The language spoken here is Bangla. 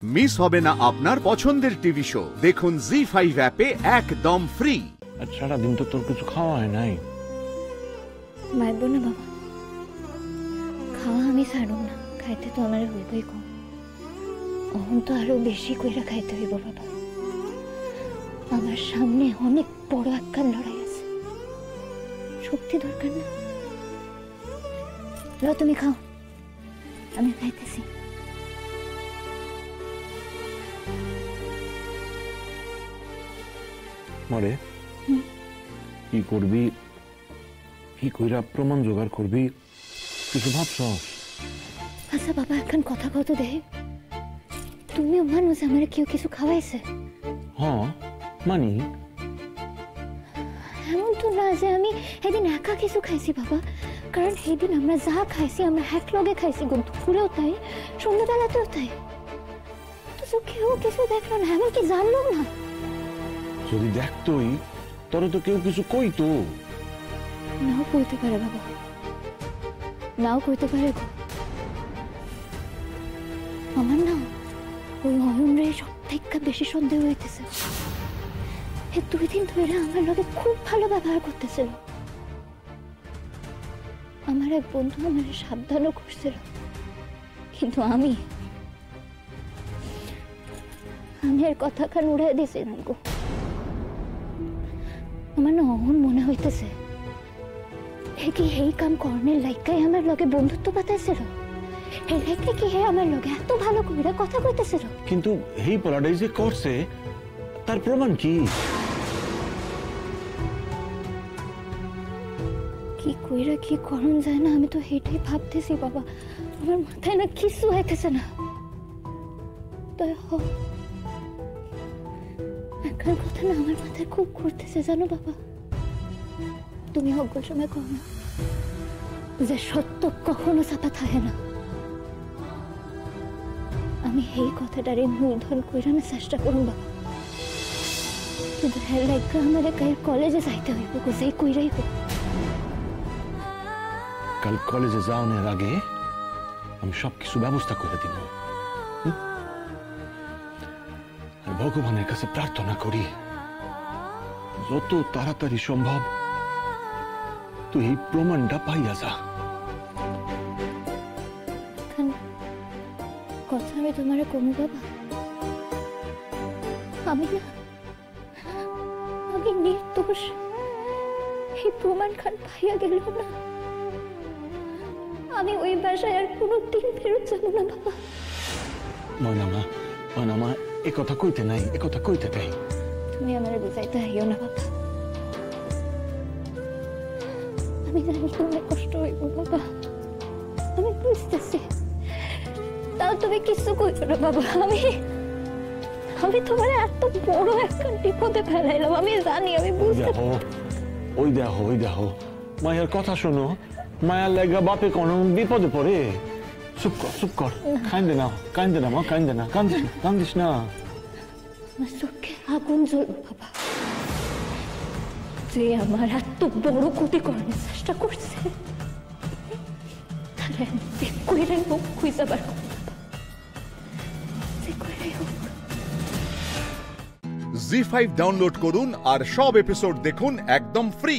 মিস হবে না আপনার পছন্দের টিভি শো। দেখুন জি5 অ্যাপে একদম ফ্রি। সারাদিন তো তোর কিছু খাওয়া হয় নাই। মারব না বাবা, খাওয়া আমি ছাড়ব না, খাইতে তো আমার হইবই কম। অহন তো আরো বেশি কইরা খাইতে হইব বাবা। আমার সামনে অনেক বড় একখান লড়াই আছে, শক্তি দরকার না। লো তুমি খাও, আমি খাইতেছি। মরে কি করবি, কি কইরা প্রমাণ জোগাড় করবি, কিছু ভাবছ? আচ্ছা বাবা, এখন কথা কত দেহে, তুমিও মানুষ যে আমার কেউ কিছু খাওয়াইছে? হ্যাঁ মানি। এমন তো না যে আমি সেদিন একা কিছু খাইছি বাবা, কারণ সেদিন আমরা যা খাইছি আমরা এক লগে খাইছি, দুপুরেও তাই, সন্ধ্যাবেলাতেও তাই। তো কেউ কিছু দেখলো না, এমনকি জানলো না। যদি দেখতই তোর তো কেউ কিছু কইতো। নাও কইতে পারে বাবা, নাও কইতে পারে গো। আমার না ওই অয়নরে সব থেকে বেশি সন্দেহ হইতেছে। এই 2 দিন ধরে আমার লগে খুব ভালো ব্যবহার করতেছিল। আমার এক বন্ধু আমার সাবধানও করছিল, কিন্তু আমি এর কথা খান উড়াই দিয়েছিলাম গো। আমার না অহন মনে হইতেছে কি এই কাম কর্ণের লাইকাই আমার লগে বন্ধুত্ব পাতাইছিল, এই লাইকা কি হে আমার লগে এত ভালো করে কথা কইতেছিল। কিন্তু এই পলাটাই যে করছে তার প্রমাণ কি? কি কইরা কি করণ যায় না, আমি তো হেটাই ভাবতেছি বাবা। আমার মাথায় না কিছু হইতেছে না। তাই একটা কথা না আমার মাথায় খুব ঘুরতেছে জানো বাবা। তুমি অজ্ঞ সময় কও না যে সত্য কখনো চাপা থাকে না। আমি এই কথাটারে মূলধন কইরানোর চেষ্টা করুন বাবা, কিন্তু হ্যাঁ লাইকা আমার কলেজে যাইতে হইব গো, যেই কইরাই হোক। কাল কলেজে যাওয়ার আগে আমি সবকিছু ব্যবস্থা করে দিব। আর ভগবানের কাছে প্রার্থনা করি যত তাড়াতাড়ি সম্ভব তুই এই প্রমাণটা পাইয়া যা। কথা আমি তোমারে কমু বাবা, আমি নির্দোষ। এই প্রমাণ খান পাইয়া গেল না, আমি ওই বাসায় আর কোনোদিন ফেরত যাবো না বাবা। ময়নামা এ কথা কইতে নাই, এ কথা কইতে নাই। তুমি আমার বুঝাইতে আইও না বাবা, আমি জানি তোমার কষ্ট হইব বাবা, আমি বুঝতেছি। তাও তুমি কিছু কইছো না বাবা। আমি তোমার এত বড় একটা বিপদে ফেলাইলাম, আমি জানি, আমি বুঝতে। ওই দেখো মায়ের কথা শোনো, মায়ের লাগা বাপে কোন বিপদে পড়ে। চুপ কর, কান্দে না মা, কান্দিস না। আমার চোখে আগুন জ্বলবে বাবা, যে আমার এত বড় ক্ষতি করার চেষ্টা করছে তারা কইরাই হোক খুঁজে বার করো বাবা, যে কইরাই হোক। জি5 ডাউনলোড করুন আর সব এপিসোড দেখুন একদম ফ্রি।